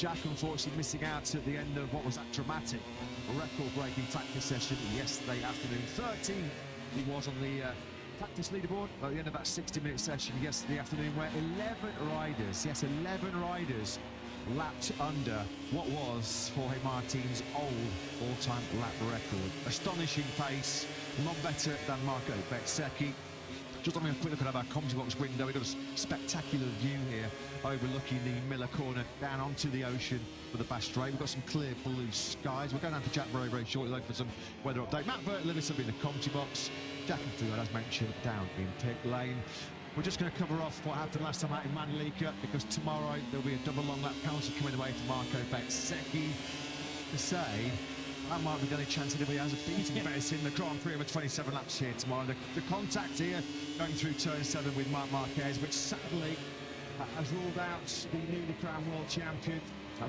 Jack unfortunately missing out at the end of what was that dramatic record-breaking practice session yesterday afternoon. 13 he was on the practice leaderboard at the end of that 60-minute session yesterday afternoon, where 11 riders, yes, 11 riders lapped under what was Jorge Martin's old all-time lap record. Astonishing pace, a lot better than Marco Bezzecchi. Just having a quick look at our commentary box window, we've got a spectacular view here overlooking the Miller corner down onto the ocean for the Bass Strait. We've got some clear blue skies. We're going down to Jack very, very shortly though for some weather update. Matt Burt, Lewis will be in the commentary box. Jack and Phillip, as mentioned, down in pit lane. We're just going to cover off what happened last time out in Manlica, because tomorrow there'll be a double long lap penalty coming away from Marco Bezzecchi. To say, that might be the only chance that he has of beating Bettis in the Grand Prix over 27 laps here tomorrow. The contact here going through turn 7 with Marc Marquez, which sadly has ruled out the newly crowned world champion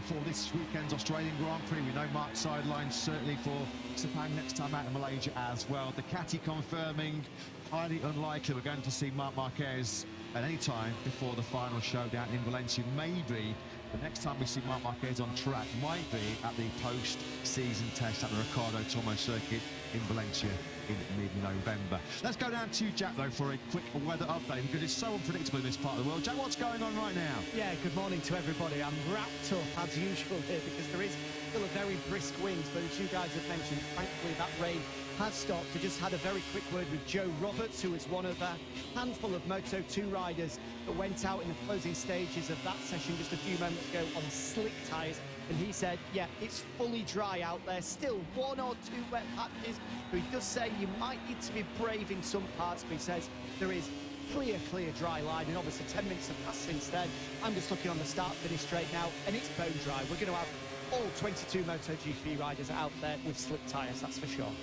for this weekend's Australian Grand Prix. We know Mark sidelines certainly for Sepang next time out in Malaysia as well. Ducati confirming, highly unlikely we're going to see Marc Marquez at any time before the final showdown in Valencia. Maybe the next time we see Marc Marquez on track might be at the post-season test at the Ricardo Tormo circuit in Valencia in mid-November. Let's go down to Jack though for a quick weather update, because it's so unpredictable in this part of the world. Jack, what's going on right now? Yeah, good morning to everybody. I'm wrapped up as usual here because there is still a very brisk wind, but as you guys have mentioned, thankfully that rain has stopped. I just had a very quick word with Joe Roberts, who is one of a handful of Moto2 riders that went out in the closing stages of that session just a few moments ago on slick tyres, and he said, yeah, it's fully dry out there, still 1 or 2 wet patches, but he does say you might need to be brave in some parts, but he says there is clear dry line, and obviously 10 minutes have passed since then. I'm just looking on the start-finish straight now, and it's bone dry. We're going to have all 22 MotoGP riders out there with slick tyres, that's for sure.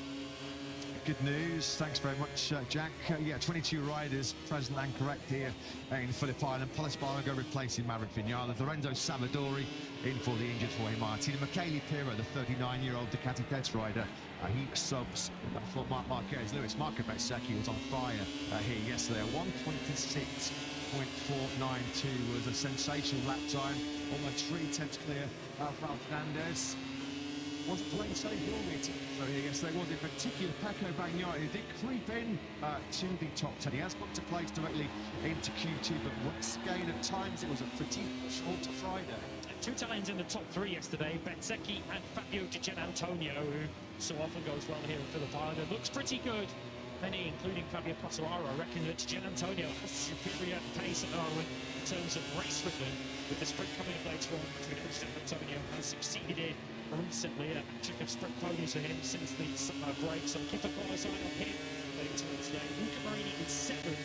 Good news, thanks very much Jack. Yeah, 22 riders present and correct here in Phillip Island. Pol Espargaro replacing Maverick Vinales, Lorenzo Savadori in for the injured Jorge Martin, and Michele Pirro, the 39-year-old Ducati test rider, he subs for Marc Marquez. Lewis, Marco Bezzecchi was on fire here yesterday. 1:26.492 was a sensational lap time, almost 3/10 clear of Ralph Fernandez. Wasn't playing so good. So yes, there was in particular Paco Bagnaia, who did creep in to the top 10. He has got to place directly into Q2, but once again at times it was a pretty short Friday. 2 Italians in the top 3 yesterday, Bezzecchi and Fabio Di Gianantonio, who so often goes well here in Phillip Island. It looks pretty good. Many, including Fabio Quartararo, reckon that Gianantonio has superior pace at the moment in terms of race rhythm, with the sprint coming up later on, between which Gianantonio has succeeded in recently. A trick of sprint podiums for him since the summer break, so keep a close eye on him later on today. Luca Marini in 7th,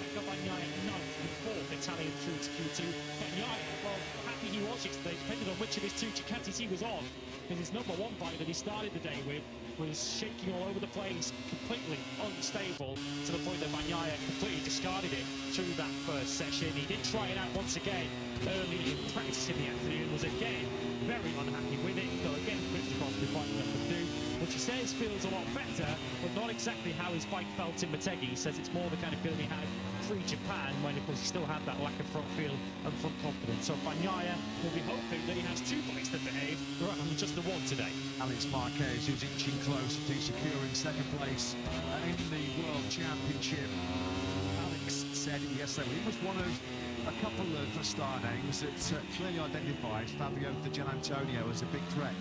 Paco Bagnaia 9th and 4th, Italian through to Q2. Bagnaia, well, happy he was yesterday, depending on which of his 2 Ducatis he was on, because his number 1 bike that he started the day with was shaking all over the place, completely unstable, to the point that Bagnaia completely discarded it through that first session. He did try it out once again early in practice in the afternoon, was again very unhappy with it, though again ripped across the bike that could do, which he says feels a lot better, but not exactly how his bike felt in Motegi. He says it's more the kind of feeling he had pre-Japan, when of course he still had that lack of front feel and front confidence. So Bagnaia will be hoping that he has 2 bikes that behave rather than just the 1 today. Alex Marquez, who's inching close to securing 2nd place in the World Championship. Alex said yesterday he was one of a couple of star names that clearly identified Fabio Di Gianantonio as a big threat.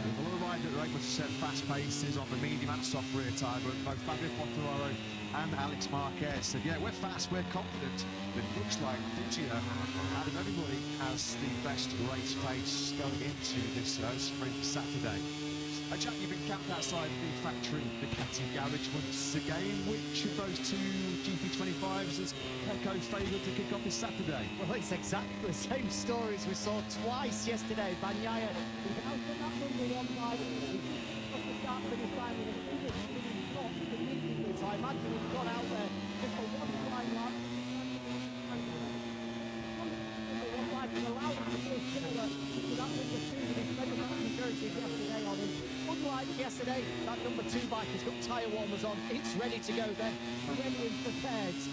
With a lot of riders that are able to set fast paces on the medium and soft rear tyre, but both Fabio Quartararo and Alex Marquez said, yeah, we're fast, we're confident, but it looks like Di Gio, out of everybody, has the best race pace going into this sprint Saturday. Jack, you've been camped outside the factory Ducati garage once again. Which of those 2 GP25s has Pecco favoured to kick off this Saturday? Well, it's exactly the same stories we saw twice yesterday. Bagnaia was out on that number 1 bike, off the start finish line with a finish top immediately. So I imagine he's gone out there just for 1 flying lap. And allowed him to be a similar to that number 2 with his Metropolitan jersey yesterday on him. Unlike yesterday, that number 2 bike has got tyre warmers on. It's ready to go there, ready and prepared to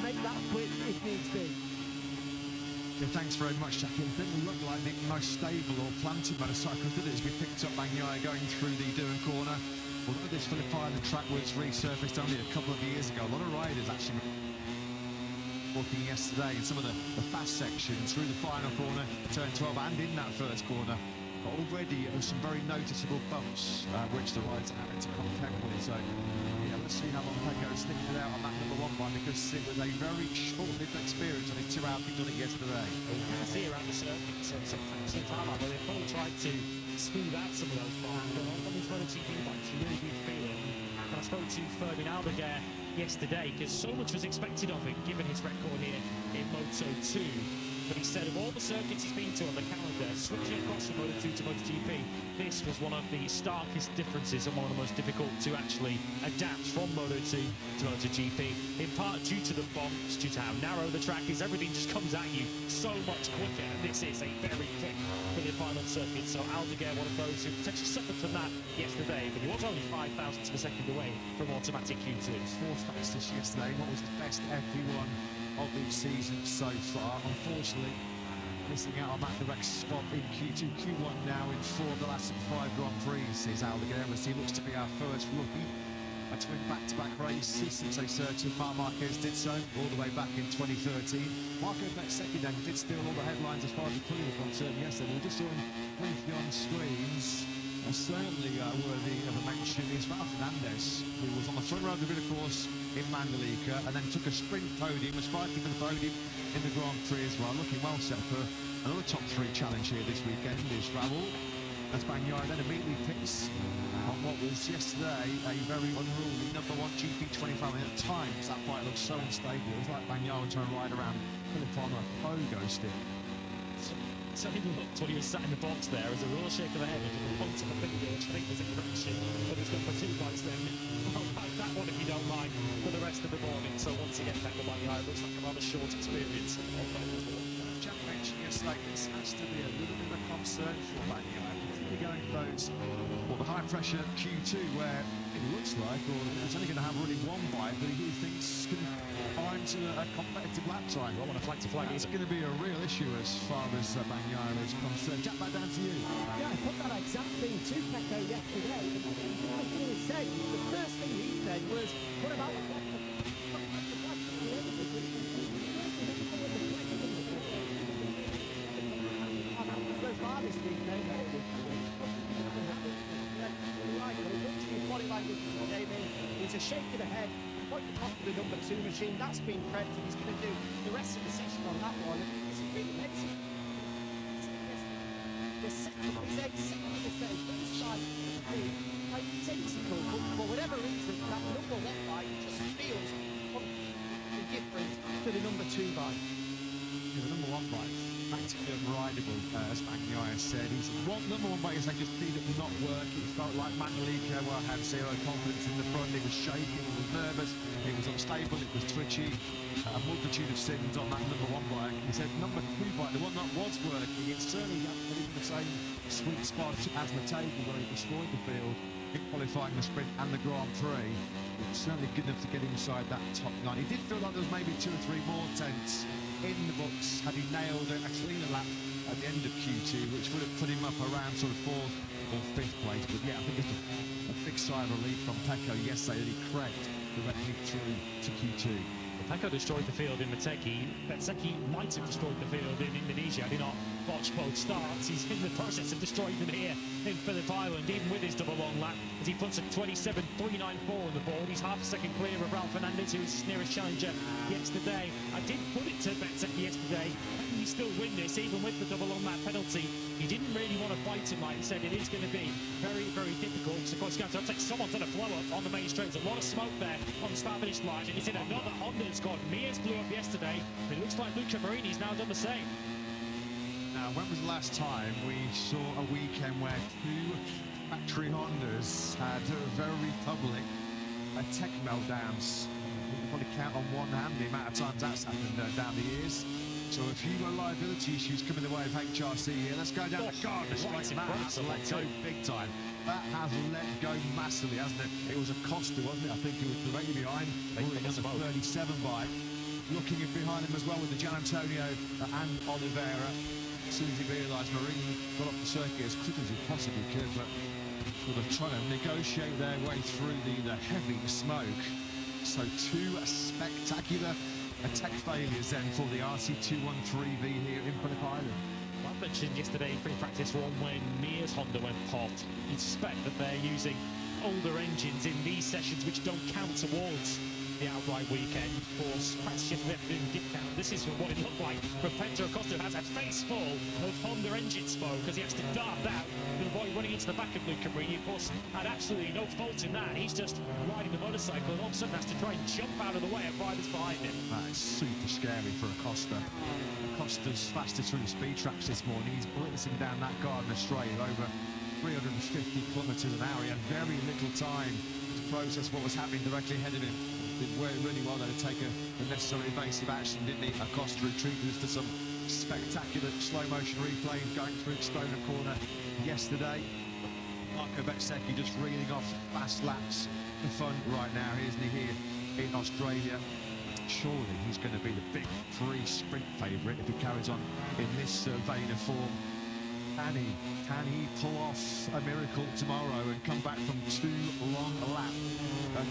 make that quit if needs be. Yeah, thanks very much, Jackie. It didn't look like the most stable or planted motorcycle, did it, as we picked up Bagnaia going through the Doon corner. Although this Phillip Island track was resurfaced only a couple of years ago, a lot of riders actually walking yesterday in some of the fast sections through the final corner, turn 12, and in that first corner. But already some very noticeable bumps, which the riders are having to contend with. So, yeah, let's see how long Pecco sticks it out on that number 1 line, because it was a very short-lived experience on his 2 hours. He done it yesterday. You can see around the circuit some time out where they probably tried to smooth out some of those bumps, but on these MotoGP bikes, you really do feel it. And I spoke to Ferdinand Aldeguer yesterday, because so much was expected of him, given his record here in Moto2. But he said of all the circuits he's been to on the calendar, switching across from Moto2 to MotoGP, this was one of the starkest differences and one of the most difficult to actually adapt from Moto2 to MotoGP, in part due to the bumps, due to how narrow the track is. Everything just comes at you so much quicker, and this is a very quick Phillip Island circuit. So Aldeguer, one of those who potentially suffered from that yesterday, but he was only 5 thousandths of a second away from automatic Q2s. 4th fastest yesterday. What was the best FP1 of the season so far? Unfortunately, missing out on that direct spot in Q2. Q1 now in 4 of the last 5 Grand Prix is Aldeguer, as he looks to be our first rookie to win back-to-back races since a certain Marc Marquez did so all the way back in 2013. Marco Bezzecchi then did steal all the headlines as far as the crew were concerned yesterday. We just saw him briefly on screens. Certainly worthy of a mention is Rafa Fernandez, who was on the front row of the grid, of course, in Mandalika, and then took a sprint podium, was fighting for the podium in the Grand Prix as well, looking well set for another top 3 challenge here this weekend. Is Raul, as Bagnaia then immediately picks on what was yesterday a very unruly number 1 GP25. At times that bike looked so unstable. It was like Bagnaia was trying to ride around Phillip on a pogo stick. So he looked when he was sat in the box there as a real shake of the head and a point of the finger, which I think was a correction. But he's got for 2 bikes then. I'll have that one if you don't mind for the rest of the morning. So once again, Pecco Bagnaia looks like a rather short experience. Jack mentioned yesterday, this has to be a little bit of a concern for Bagnaia. Particularly going for those, well, the high pressure Q2, where it looks like, or it's only going to have really 1 bike, but he thinks can find a competitive lap time. Well, on a flag-to-flag, it's going to be a real issue as far as Bagnaia is concerned. Jack, back down to you. Yeah, I put that exact thing to Pecco yesterday. What he said, the first thing he said was, what about the flag? It's a shake of the head, point the top of the number 2 machine. That's been credited. He's going to do the rest of the session on that one. It's really amazing. The setup is exactly the same. This side identical, but for whatever reason, that number 1 bike just feels completely different to the number 2 bike. Yeah, the number 1 bike, practically unrideable, as Bagnaia said. He's number 1 bike, he just did it not work. It felt like Mandalika, well, had 0 confidence in the front. It was shaking, it was nervous, it was unstable, it was twitchy. A multitude of sins on that number 1 bike. He said number 2 bike, the one that was working, it certainly hasn't been in the same sweet spot as the table where he destroyed the field in qualifying, the sprint and the Grand Prix. It's certainly good enough to get inside that top 9. He did feel like there was maybe 2 or 3 more tenths in the books had he nailed a cleaner lap at the end of Q2, which would have put him up around sort of 4th or 5th place. But yeah, I think it's a big sigh of relief from Pecco yesterday that he cracked directly through to Q2. Pecco destroyed the field in Bezzecchi. Bezzecchi might have destroyed the field in Indonesia had he not botched both starts. He's in the process of destroying them here in Phillip Island, even with his double long lap, as he puts a 27.394 on the board. He's half a second clear of Raul Fernandez, who was his nearest challenger yesterday. I did put it to Bezzecchi yesterday. Can he still win this, even with the double long lap penalty? He didn't really want to fight him, like he said. It is going to be very, very difficult. So, of course, he's going to take someone's going to blow up on the main straight. There's a lot of smoke there on the start-finish line, and it's in another Honda that's gone. Mia's blew up yesterday, but it looks like Luca Marini's now done the same. Now, when was the last time we saw a weekend where 2 factory Hondas had very public tech meltdowns? You can probably count on one hand the amount of times that's happened down the years. So a few liability issues coming the way of HRC here. Let's go down the Gardner straight. That has let go big time. That has let go massively, hasn't it? It was a Costa, wasn't it? I think it was directly behind. Moving on the 37 bike. looking in behind him as well with the Gian Antonio and Oliveira. As soon as he realised Marini got off the circuit as quick as he possibly could, but sort of trying to negotiate their way through the heavy smoke. So two spectacular attack failures then for the RC213V here in Phillip Island. I mentioned yesterday in pre-practice one when Mia's Honda went pot. You'd suspect that they're using older engines in these sessions which don't count towards the outright weekend. Of course, practice yesterday did count. This is what it looked like. But Pedro Acosta has a face full of Honda engine smoke because he has to dart out. The boy running into the back of Luca Marini, of course, had absolutely no fault in that. He's just riding the motorcycle and all of a sudden has to try and jump out of the way of riders behind him. That is super scary for Acosta. Acosta's fastest through the speed traps this morning. He's blitzing down that Gardner straight over 350 kilometres an hour. He had very little time to process what was happening directly ahead of him. Did really well there to take the necessary evasive action, didn't he? Acosta retreated us to some spectacular slow motion replays going through Exponent Corner yesterday. Marco Bezzecchi just reeling off fast laps for fun right now, isn't he, here in Australia? Surely he's going to be the big three sprint favourite if he carries on in this vein of form. Can he pull off a miracle tomorrow and come back from too long a lap and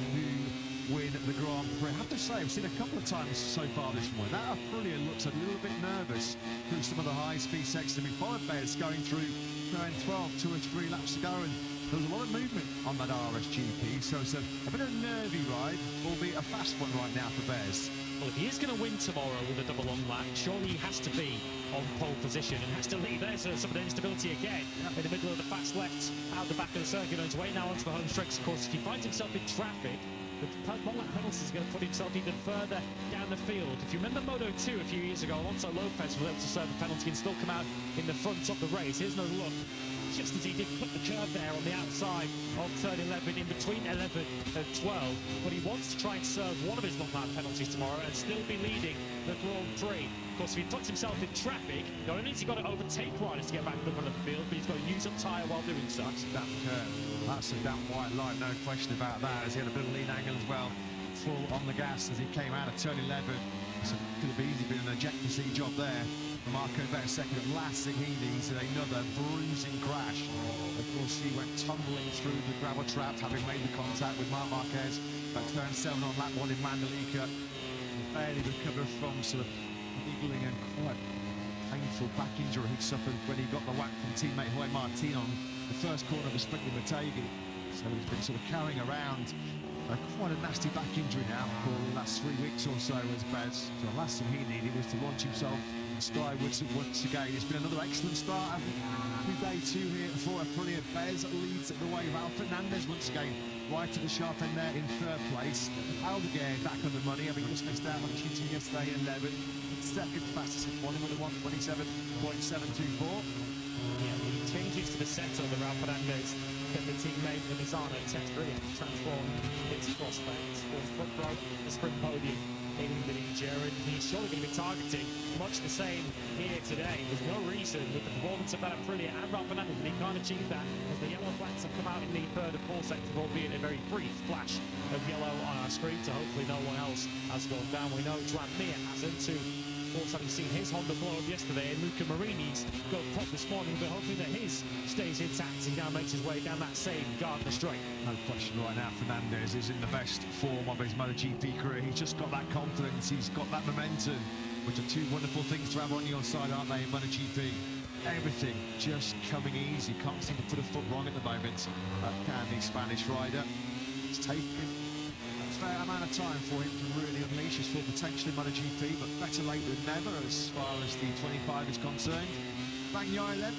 win the Grand Prix? I have to say, I've seen a couple of times so far this morning that Aprilia looks a little bit nervous through some of the high-speed sections. We followed Bez going through 12, 2 or 3 laps to go, and there was a lot of movement on that RSGP, so it's a bit of a nervy ride, albeit a fast one right now for Bez. Well, if he is going to win tomorrow with a double long lap, surely he has to be on pole position and has to leave there so some of the instability again in the middle of the fast left out the back of the circuit on his way now onto the home stretch. Of course, if he finds himself in traffic, the long lap penalty is going to put himself even further down the field. If you remember Moto2 a few years ago, Alonso Lopez was able to serve the penalty and still come out in the front of the race. Here's no look. Just as he did put the curve there on the outside of turn 11, in between 11 and 12. But he wants to try and serve one of his long lap penalties tomorrow and still be leading the Grand Prix. Of course, if he puts himself in traffic, not only has he got to overtake riders to get back to the front of the field, but he's got to use up tyre while doing so. That's a damn curve. That's a damn white line, no question about that, as he had a bit of lean angle as well. Full on the gas as he came out of turn 11. So it could have easily been an ejector seat job there. Marco Bezzecchi, the last thing he needs is another bruising crash. Of course, he went tumbling through the gravel trap, having made the contact with Marc Marquez at turn 7 on lap 1 in Mandalika. Barely recovered from sort of niggling and quite painful back injury he suffered when he got the whack from teammate Jorge Martin on the first corner of the sprint with Mategi. So he's been sort of carrying around quite a nasty back injury now for the last 3 weeks or so as Bez. So the last thing he needed was to launch himself skywards once again. It's been another excellent start with day 2 here for Aprilia. Bez leads the way of Al Fernandez once again, right at the sharp end there in 3rd place. Aldeguer back on the money, having just missed out on Q2 yesterday in 11. Second fastest in morning with a 1:27.724. Yeah, he changes to the centre of the Al Fernandez. That the teammate of Misano test really transformed its prospects for front row, the sprint podium in Indonesia, and he's surely going to be targeting much the same here today. There's no reason with the performance of that Aprilia and Al Fernandez that he can't achieve that, as the yellow flags have come out in the 3rd and 4th sector, albeit a very brief flash of yellow on our screen, so hopefully no one else has gone down. We know Joan Mir hasn't, too. Of course, having seen his Honda blow up yesterday and Luca Marini's go pop this morning, but hoping that his stays intact as he now makes his way down that same Gardner straight. No question right now, Fernandez is in the best form of his MotoGP career. He's just got that confidence, he's got that momentum, which are two wonderful things to have on your side, aren't they, in MotoGP? Everything just coming easy, can't seem to put a foot wrong at the moment. Can the Spanish rider. It's taken a fair amount of time for him to really unleash his full potential in MotoGP, but better late than never as far as the 25 is concerned. Bagnaia then,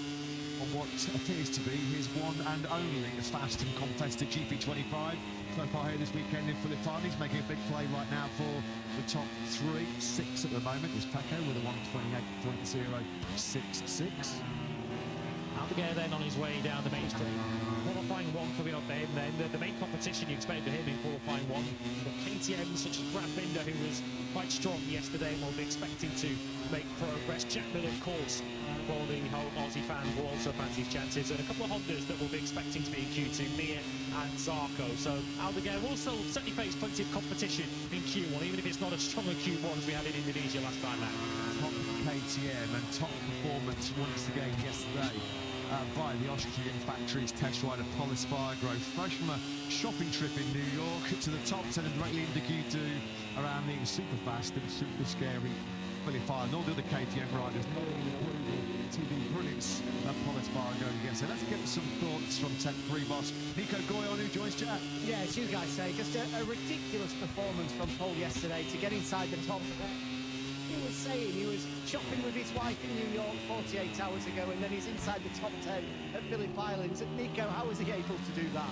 on what appears to be his one and only fast and competitive GP25. So far here this weekend in Phillip Island, he's making a big play right now for the top 3. 6 at the moment is Pecco with a 1:28.066. Aldeguer then on his way down the main straight. Qualifying 1 coming up there, and then the main competition you expect for him in qualifying 1. You've got KTM such as Brad Binder, who was quite strong yesterday and will be expecting to make progress. Jack Miller, of course, for the whole Aussie fan who also fancies chances, and a couple of Hondas that will be expecting to be in Q2, Mir and Zarco. So Aldeguer will still certainly face plenty of competition in Q1, even if it's not as strong a Q1 as we had in Indonesia last time out. Top KTM and top performance once again yesterday by the Austrian factory's test rider Pol Espargaro, fresh from a shopping trip in New York to the top 10 and directly into Q2 around the super fast and super scary Phillip and all the other KTM riders knowing the approval to the brilliance of Pol Espargaro again. So let's get some thoughts from Tech 3 boss Nico Goyon, who joins chat. Yeah, as you guys say, just a ridiculous performance from Paul yesterday to get inside the top. He was saying he was shopping with his wife in New York 48 hours ago, and then he's inside the top 10 at Phillip Islands. Nico, how was he able to do that?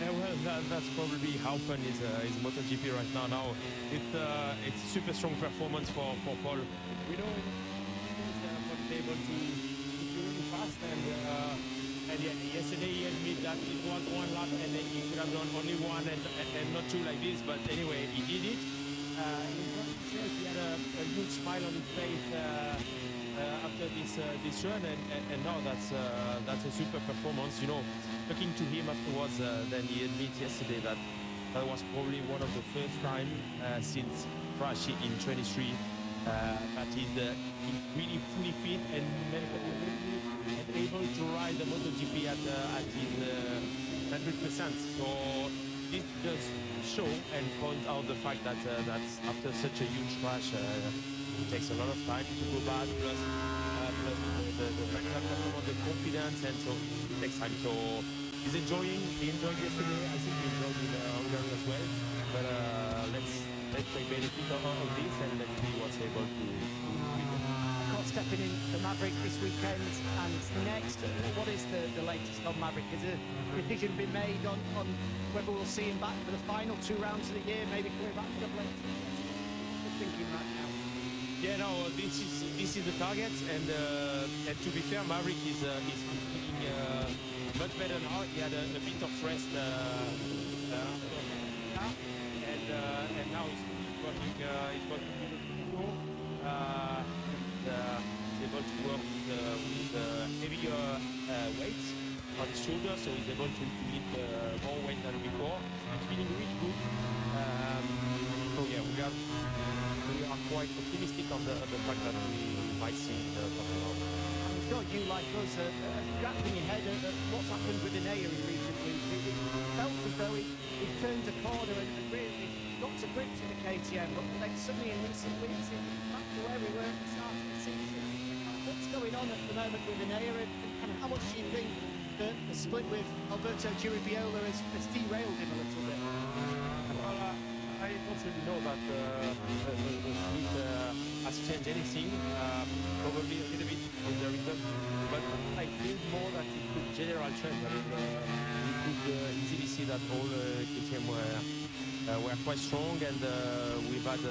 Yeah, well, that's probably how fun is MotoGP right now. Now it's a super strong performance for Paul. We know he's able to do really fast, and yeah, yesterday he admitted that it was one lap and then he could have done only one and not two like this. But anyway, he did it. He had a huge smile on his face after this run, and now that's a super performance. You know, talking to him afterwards, then he admitted yesterday that was probably one of the first time since crash in 23 that he's really fully fit and able to ride the MotoGP at his 100%. So this does show and point out the fact that after such a huge crash, it takes a lot of time to go back, plus the confidence, and so it takes time. So he enjoyed yesterday. I think he enjoyed in Hungary as well. But let's take benefit of this and let's see what's able to Stepping in the Maverick this weekend and next, what is the latest on Maverick? Has a decision been made on whether we'll see him back for the final 2 rounds of the year, maybe coming back to the blitz? What thinking right now? Yeah, no, this is the target, and to be fair, Maverick is feeling much better now. He had a bit of rest, and now he's working able to work with heavier weights on his shoulders, so he's able to lift more weight than before. It's feeling really good. So yeah, we are quite optimistic on the fact that we might see the top round. I'm sure you, like us, are scratching your head at what's happened with Enea in recent weeks. It felt as though he turned a corner and really got to grips with the KTM, but then suddenly in recent weeks it's back to where we were at the start of the season. What's going on at the moment with Enea, and kind of how much do you think the split with Alberto Giuribiola has derailed him a little bit? Well, I don't really know that the split has changed anything. Probably a little bit in the return, but I feel more that it's a general trend. I mean, we could easily see that all KTM were quite strong, and we've had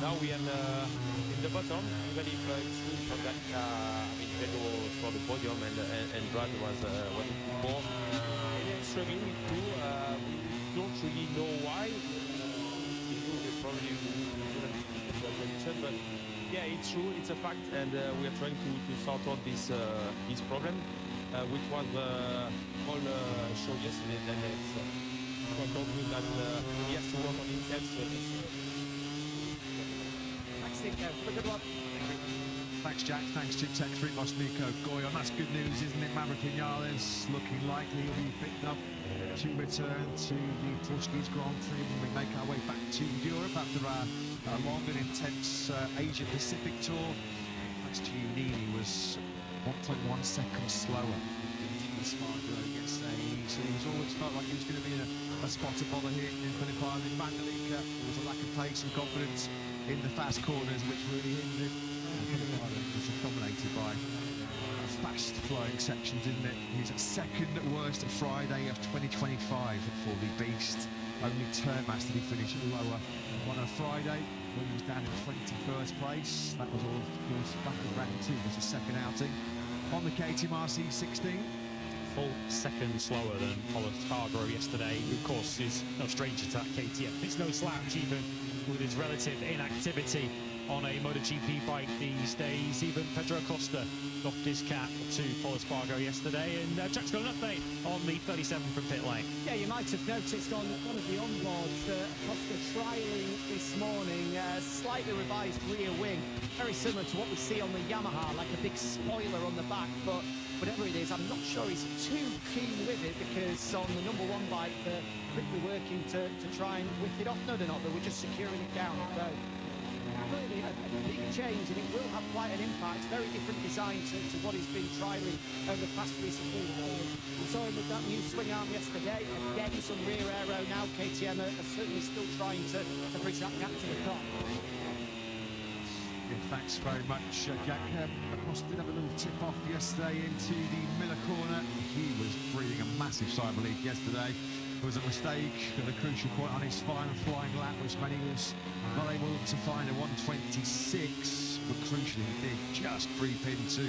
now we are in the bottom, even if it's true that I mean Pedro scored the podium and Brad was before. And then struggling with two. We don't really know why. We probably wouldn't mention, but yeah, it's true, it's a fact, and we are trying to sort out this problem, which was all show yesterday. Then it's told me that he has to work on himself. So Thanks, Nico. Good luck. Thanks, Jack. Thanks to Tech 3 boss Nico Goyon. That's good news, isn't it? Maverick Vinales looking likely he'll be picked up to return to the Portuguese Grand Prix when we make our way back to Europe after a long and intense Asia-Pacific tour. Max Giannini was 1.1 seconds slower. Espargaro yesterday, so he was always felt like he was going to be in a spot of bother here in Phillip Island. In Mandalika, there was a lack of pace and confidence in the fast corners, which really hindered. Phillip Island was dominated by fast-flowing sections, isn't it? He's at second worst Friday of 2025 for the Beast. Only Termas did he finish lower on a Friday when he was down in 21st place. That was all, of course, back in round 2. It was a second outing. on the KTM RC16. Full second slower than Paulo yesterday, who of course is no stranger to that KTM. It's no slouch even with his relative inactivity on a MotoGP bike these days. Even Pedro Acosta knocked his cap to Paulo yesterday. And Jack's got an update on the 37 from pit lane. Yeah, you might have noticed on one of the onboards Acosta trialling this morning, slightly revised rear wing, very similar to what we see on the Yamaha, like a big spoiler on the back, but whatever it is, I'm not sure he's too keen with it, because on the number one bike, they're quickly working to try and whip it off. No, they're not, we're just securing it down. So really a big change, and it will have quite an impact. Very different design to what he's been trialling over the past recent weeks. We saw him with that new swing arm yesterday. Again, some rear aero now. KTM are certainly still trying to bridge that gap to the top. Thanks very much, Jack. Acosta did have a little tip off yesterday into the Miller corner. He was breathing a massive sigh of relief yesterday. There was a mistake at the crucial point on his final flying lap, which meant he was not able to find a 126, but crucially he did just creep into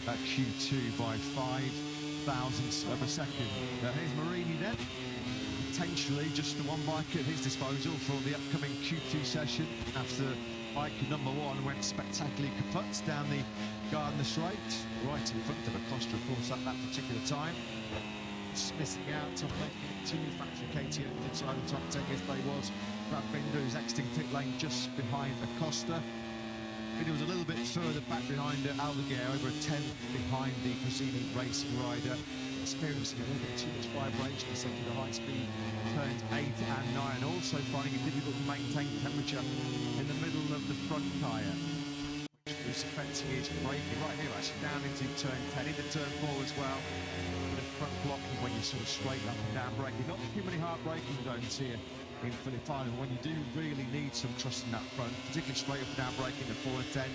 Q2 by 5 thousandths of a second. Here's Marini then, potentially just the one bike at his disposal for the upcoming Q2 session after bike number one went spectacularly kaput down the Gardner Straight, right in front of Acosta, of course, at that particular time. Missing out on making two factory KTM inside the top 10 yesterday was Brad Binder, who's exiting pit lane just behind Acosta. He was a little bit further back behind Aldeguer, over a 10 behind the preceding racing rider, experiencing a little bit too much vibration, essentially the high speed turns 8 and 9, also finding it difficult to maintain temperature in the middle of the front tyre, which was affecting his braking right here, actually down into turn 10, into turn 4 as well. The front blocking when you're sort of straight up and down braking, not too many hard braking zones here in Phillip, when you do really need some trust in that front, particularly straight up and down braking at 4 and 10.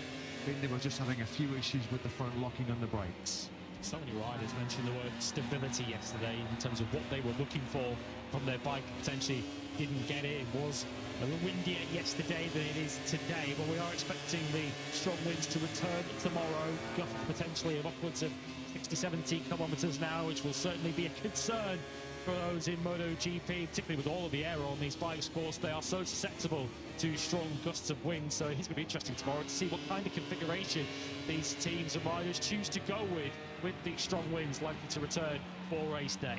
Binder was just having a few issues with the front locking on the brakes. So many riders mentioned the word stability yesterday in terms of what they were looking for from their bike. Potentially didn't get it. It was a little windier yesterday than it is today, but we are expecting the strong winds to return tomorrow. Gusts potentially of upwards of 60-70 kilometers an hour, which will certainly be a concern for those in MotoGP, particularly with all of the aero on these bikes. Of course, they are so susceptible to strong gusts of wind, so it's going to be interesting tomorrow to see what kind of configuration these teams and riders choose to go with the strong winds likely to return for race day.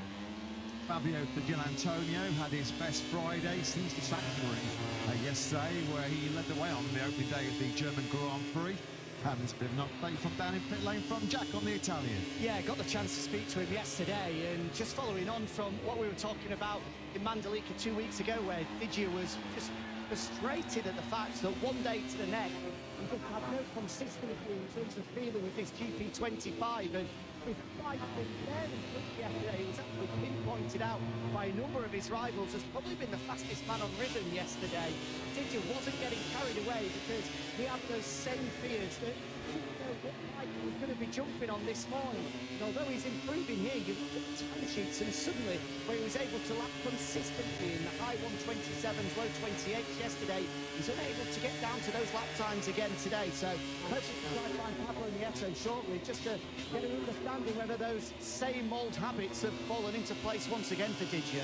Fabio Di Giannantonio had his best Friday since the factory yesterday, where he led the way on the opening day of the German Grand Prix. And there's a bit of an update from down in pit lane from Jack on the Italian. Yeah, got the chance to speak to him yesterday, and just following on from what we were talking about in Mandalika 2 weeks ago, where Digia was just frustrated at the fact that one day to the next, he just had no consistency in terms of feeling with this GP25, and his bike was very quick yesterday. He was actually pinpointed out by a number of his rivals as probably been the fastest man on rhythm yesterday. Digia wasn't getting carried away because he had those same fears that he didn't know what bike he was going to be jumping on this morning. And although he's improving here, you look at the time sheets, and suddenly where he was able to lap consistently in the high 127s, low 28s yesterday, he's unable to get down to those lap times again today. So hopefully to try and find Pablo Nieto shortly, just to get an understanding whether those same old habits have fallen into place once again for Digia.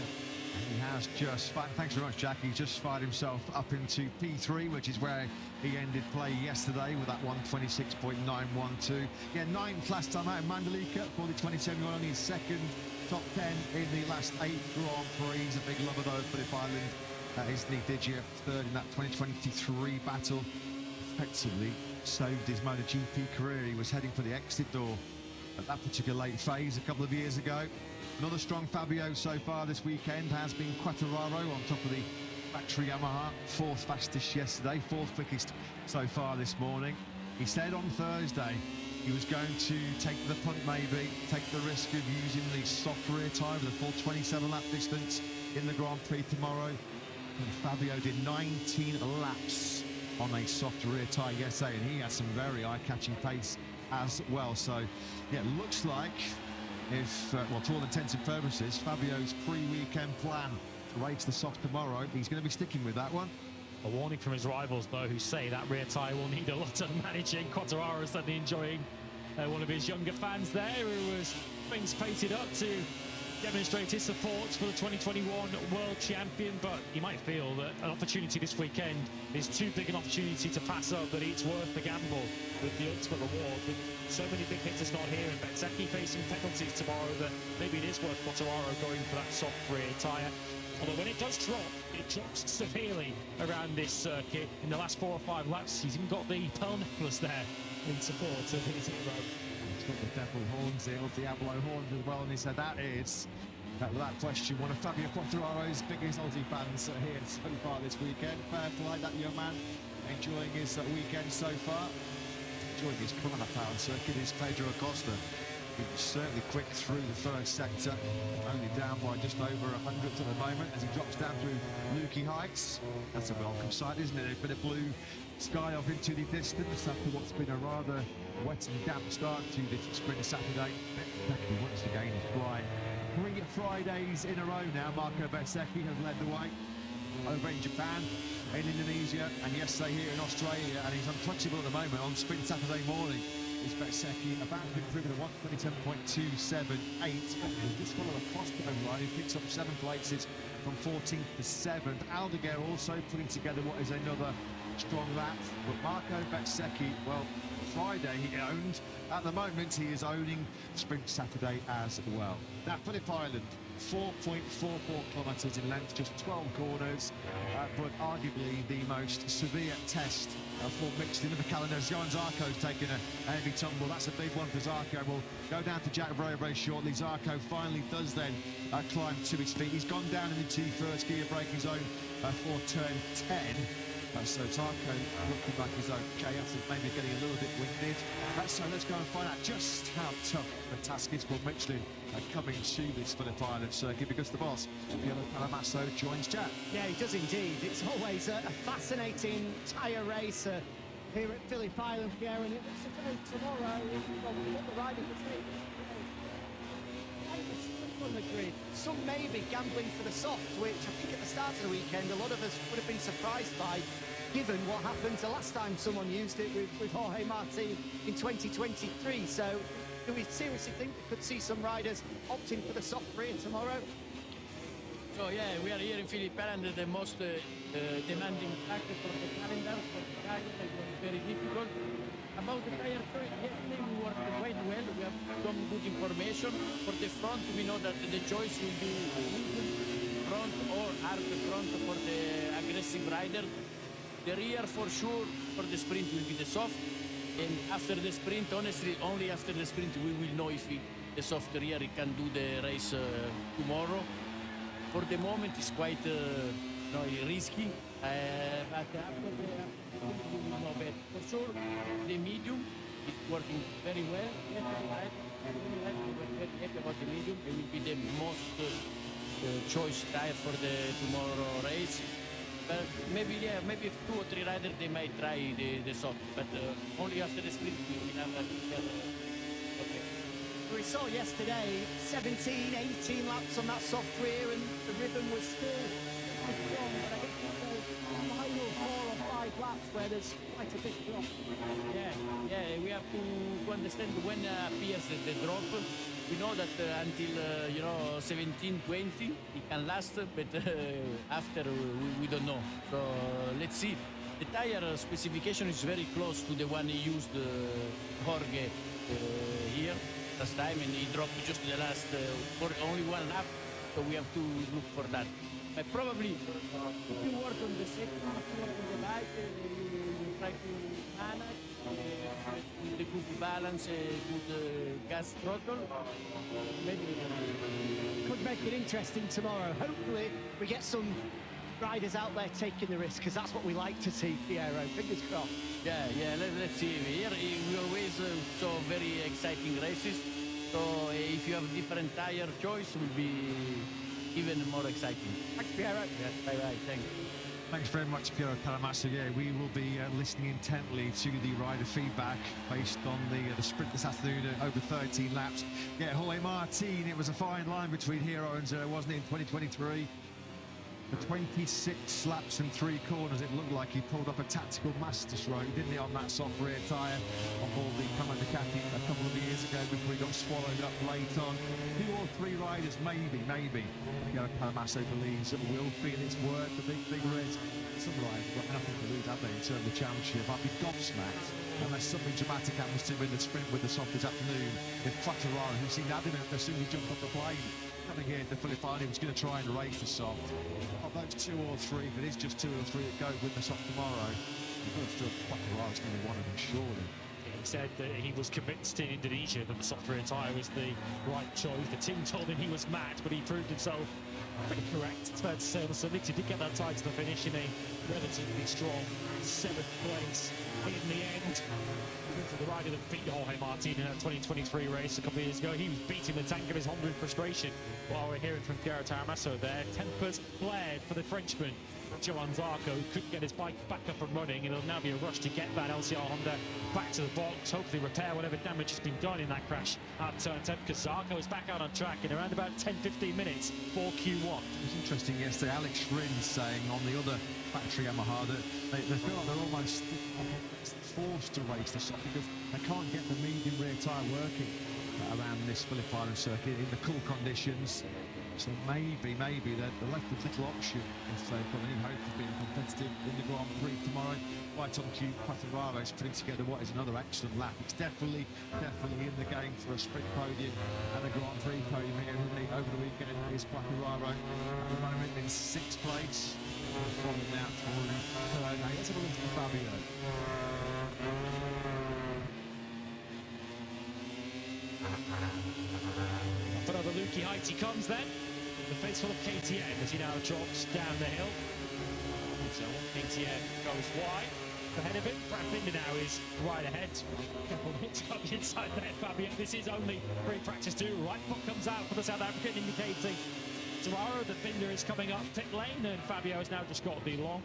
He has just, thanks very much, Jack. He's just fired himself up into P3, which is where he ended play yesterday with that 126.912. Yeah, 9th last time out in Mandalika for the 27-year-old, only his second top 10 in the last 8 Grand Prix. He's a big lover, though, for Phillip Island. Isn't he, Digia? Third in that 2023 battle. Effectively saved his MotoGP career. He was heading for the exit door at that particular late phase a couple of years ago. Another strong Fabio so far this weekend has been Quartararo on top of the factory Yamaha. 4th fastest yesterday, 4th quickest so far this morning. He said on Thursday he was going to take the punt, maybe, take the risk of using the soft rear tyre with a full 27 lap distance in the Grand Prix tomorrow. And Fabio did 19 laps on a soft rear tyre yesterday, and he had some very eye-catching pace as well. So, yeah, looks like if, well, to all intents and purposes, Fabio's pre-weekend plan to race the soft tomorrow, he's going to be sticking with that one. A warning from his rivals, though, who say that rear tyre will need a lot of managing. Quartararo's certainly enjoying one of his younger fans there who was things painted up to demonstrate his support for the 2021 world champion, but you might feel that an opportunity this weekend is too big an opportunity to pass up, that it's worth the gamble with the ultimate reward. With so many big hitters not here and Bezzecchi facing penalties tomorrow, that maybe it is worth Quartararo going for that soft rear tyre. Although when it does drop, it drops severely around this circuit. In the last 4 or 5 laps, he's even got the pearl necklace there in support of his hero. He's got the devil horns, the Diablo horns as well, and he said that is, without question, one of Fabio Quartararo's biggest Aussie fans here so far this weekend. Fair play, that young man enjoying his weekend so far. Enjoying his run on a power circuit is Pedro Acosta. He was certainly quick through the first sector, only down by just over 100th at the moment as he drops down through Lukey Heights. That's a welcome sight, isn't it? A bit of blue sky off into the distance after what's been a rather wet and damp start to this sprint Saturday. Bezzecchi once again is flying 3 Fridays in a row now. Marco Bezzecchi has led the way over in Japan, in Indonesia, and yesterday here in Australia, and he's untouchable at the moment on sprint Saturday morning. Is Bezzecchi about to improve at a 127.278. Just follow the crossbow line. He picks up 7 places from 14th to 7th. Aldeguer also putting together what is another strong lap. But Marco Bezzecchi, well, Friday he owned. At the moment, he is owning Sprint Saturday as well. Now, Phillip Island, 4.44 kilometres in length, just 12 corners, but arguably the most severe test for Michelin in the calendar. Johan Zarco's taken a heavy tumble. That's a big one for Zarco. We'll go down to Jack very, very shortly. Zarco finally does then climb to his feet. He's gone down into first gear, braking zone for turn 10. So Zarco looking like he's okay after maybe getting a little bit winded. So let's go and find out just how tough the task is for Michelin coming to this Phillip Island circuit, because the boss, Piero Palamasso, joins Jack. Yeah, he does indeed. It's always a fascinating tyre race here at Phillip Island, Pierre, and it looks as though tomorrow, well, what the riding will take. On the grid. Some may be gambling for the soft, which I think at the start of the weekend a lot of us would have been surprised by, given what happened the last time someone used it with Jorge Martin in 2023. So do we seriously think we could see some riders opting for the soft rear tomorrow? So yeah, we are here in Phillip Island, the most demanding track for the calendar. For the guys, it was very difficult. About the tire choice, yesterday we worked quite well. We have some good information. For the front, we know that the choice will be front or hard front for the aggressive rider. The rear, for sure, for the sprint will be the soft. And after the sprint, honestly, only after the sprint we will know if the soft rear can do the race tomorrow. For the moment, it's quite risky. But after we will know better. For sure, the medium is working very well. We were very happy about the medium. It will be the most choice tire for the tomorrow race. But maybe, yeah, maybe if 2 or 3 riders, they might try the soft. But only after the sprint we will have a okay. We saw yesterday 17, 18 laps on that soft rear, and the ribbon was still strong, but I think the final 4 or 5 laps where there's quite a big drop. Yeah, we have to understand when appears the drop. We know that until 17, 20 it can last, but after we don't know. So let's see. The tire specification is very close to the one he used Jorge here last time, and he dropped just the last for only 1 lap. So we have to look for that. But probably if you work on the safety, if you work on the light, you try to manage the good balance, good gas throttle. Maybe Could make it interesting tomorrow. Hopefully we get some riders out there taking the risk, because that's what we like to see, Piero. Fingers crossed. Yeah. Let's see. Here we always saw very exciting races. So if you have different tire choice, will be even more exciting. Thanks, Piero. Yeah, bye, thanks. Thanks very much, Piero Palamasso. Yeah, we will be listening intently to the rider feedback based on the sprint this afternoon at over 13 laps. Yeah, Jorge Martin, it was a fine line between heroes, wasn't it, in 2023? For 26 laps and 3 corners, it looked like he pulled up a tactical masterstroke, didn't he, on that soft rear tyre on board the Ducati a couple of years ago before he got swallowed up late on. 2 or 3 riders, maybe, Palamasso believes will feel its worth, the big risk. Some riders have got nothing to lose, have they, in terms of the championship? I'd be gobsmacked unless something dramatic happens to him in the sprint with the soft this afternoon. If Quattararo, who seemed adamant as soon as he jumped off the plane, coming here to Phillip, he was going to try and race the soft. Of those 2 or 3, if it is just 2 or 3 that go with the soft tomorrow, Quattararo's going to be one of them, surely. He said that he was convinced in Indonesia that the soft rear tyre was the right choice. The team told him he was mad, but he proved himself pretty correct. It's fair to say on Sunday he did get that tie to the finish in a relatively strong 7th place in the end. For the rider that beat Jorge Martin in that 2023 race a couple of years ago, he was beating the tank of his Honda in frustration. While we're hearing from Piero Taramasso there, tempers flared for the Frenchman. Johan Zarco couldn't get his bike back up and running, and it'll now be a rush to get that LCR Honda back to the box, hopefully repair whatever damage has been done in that crash at turn 10, because Zarco is back out on track in around about 10-15 minutes for Q1. It was interesting yesterday, Alex Rins saying on the other factory Yamaha that they feel like they're almost forced to race the soft because they can't get the medium rear tyre working around this Phillip Island circuit in the cool conditions. So maybe they're left with little option if they've got any hope of being competitive in the Grand Prix tomorrow. Right on cue, Quattararo is putting together what is another excellent lap. It's definitely in the game for a sprint podium and a Grand Prix podium here over the weekend. Is Quattararo at the moment in 6th place. Following now through turn 8. Let's have a look at Fabio. Another Luki height he comes then. The faithful of KTM as he now drops down the hill. So KTM goes wide. Ahead of him, Brad Binder now is right ahead. Careful not to go inside there, Fabio. This is only free practice 2. Right foot comes out for the South African, indicating Tararo that Binder is coming up pit lane, and Fabio has now just got the long.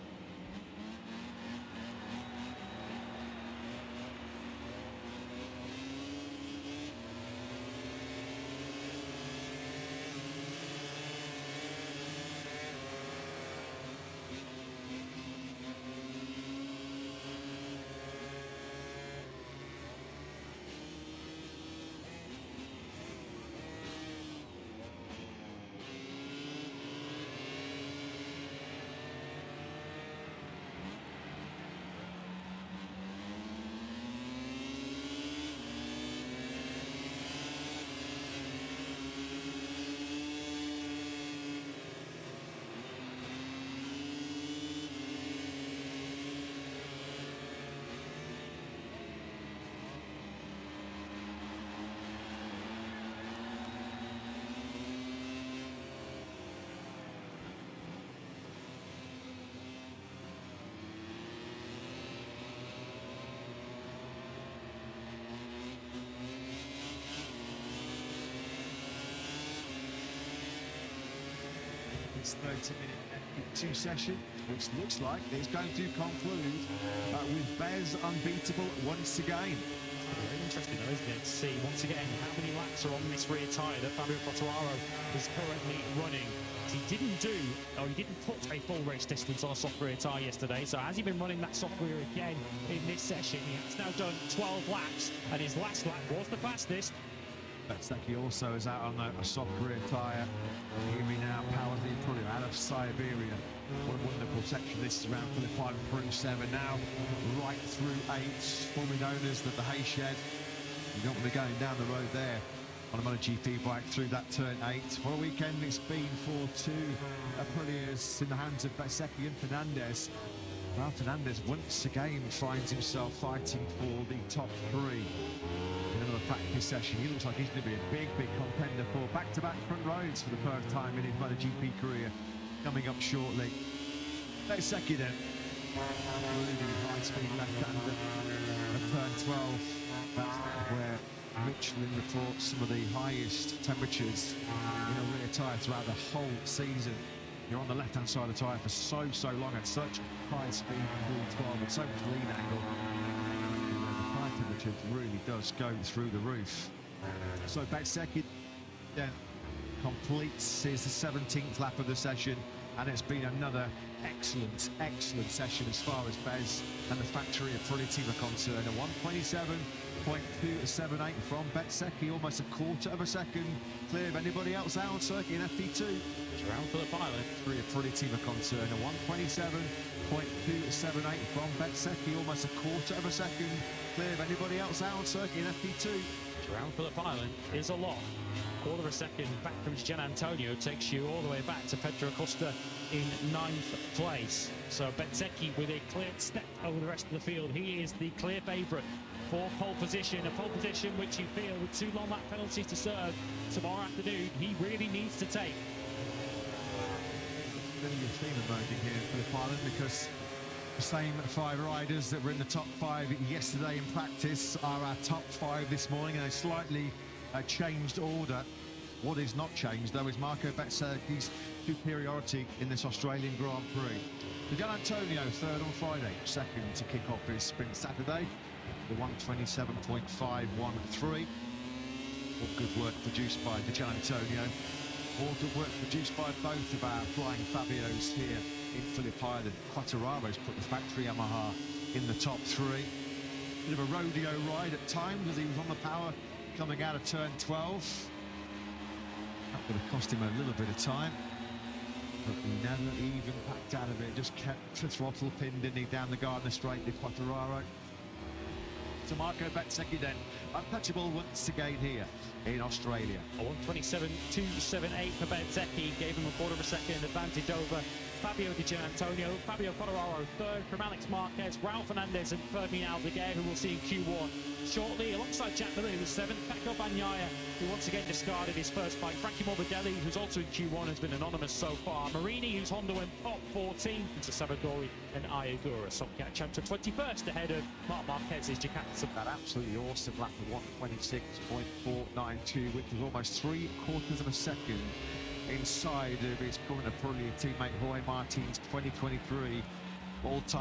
This 30-minute F2 session, which looks like it's going to conclude with Bez unbeatable once again. Very interesting though, isn't it, to see once again how many laps are on this rear tyre that Fabio Quattararo is currently running. He didn't put a full race distance on a soft rear tyre yesterday, so has he been running that soft rear again in this session? He has now done 12 laps, and his last lap was the fastest. Bezzecchi also is out on a soft rear tyre. Here we now power the probably out of Siberia. What a wonderful section this is around Phillip Island through 7 now, right through 8, formerly known as the Hay Shed. You don't want to be going down the road there on a MotoGP bike through that turn 8. What a weekend it's been for 2 Aprilias in the hands of Bezzecchi and Fernandez. Well, Fernandez once again finds himself fighting for the top 3. In another practice session, he looks like he's going to be a big contender for back-to-back front rows for the first time in his MotoGP career. Coming up shortly. Bezzecchi then, leading high-speed left-hander at turn 12. That's where Michelin reports some of the highest temperatures in a rear tyre throughout the whole season. You're on the left-hand side of the tyre for so long at such high speed, through 12, with so much lean angle. The tyre temperature really does go through the roof. So Bezzecchi then completes his 17th lap of the session And it's been another excellent session as far as Bez and the factory Aprilia team are concerned. A 127.278 from Bezzecchi, almost a quarter of a second clear of anybody else out on circuit in FP2. Around Phillip Island. Three Aprilia team are concerned. A 127.278 from Bezzecchi, almost a quarter of a second clear of anybody else out on circuit in FP2. Around Phillip Island is a lot. Quarter of a second back from Gian Antonio takes you all the way back to Pedro Acosta in 9th place. So Bezzecchi with a clear step over the rest of the field. He is the clear favourite for pole position, a pole position which you feel with 2 long lap penalties to serve tomorrow afternoon, he really needs to take. There's a theme emerging here for the Phillip, because the same 5 riders that were in the top 5 yesterday in practice are our top 5 this morning in a slightly changed order. What is not changed, though, is Marco Bezzecchi's superiority in this Australian Grand Prix. Gian Antonio, 3rd on Friday, 2nd to kick off his sprint Saturday, the 127.513. All good work produced by Gian Antonio. All good work produced by both of our flying Fabios here in Phillip Island. Quattararo's put the factory Yamaha in the top 3. Bit of a rodeo ride at times as he was on the power coming out of turn 12. That would have cost him a little bit of time, but he never even packed out of it. Just kept the throttle pinned, didn't he, down the Gardner Straight with Quattararo. So Marco Bezzecchi then, untouchable once again here in Australia. A 127.278 for Bezzecchi gave him a quarter of a second advantage over Fabio Di Gianantonio. Fabio Quattararo 3rd from Alex Marquez, Raul Fernandez and Fermin Aldeguer, who we'll see in Q1 shortly, alongside Jack Miller, who was 7th, Pecco Bagnaia, who once again discarded his first bike, Frankie Morbidelli, who's also in Q1, has been anonymous so far, Marini, whose Honda went top 14, into Savadori and Ayagura. Somcat Chapter 21st ahead of Marc Marquez's Jakarta. That absolutely awesome lap of 126.492, which was almost 3/4 of a second inside of his current Aprilia teammate Jorge Martin's 2023 all-time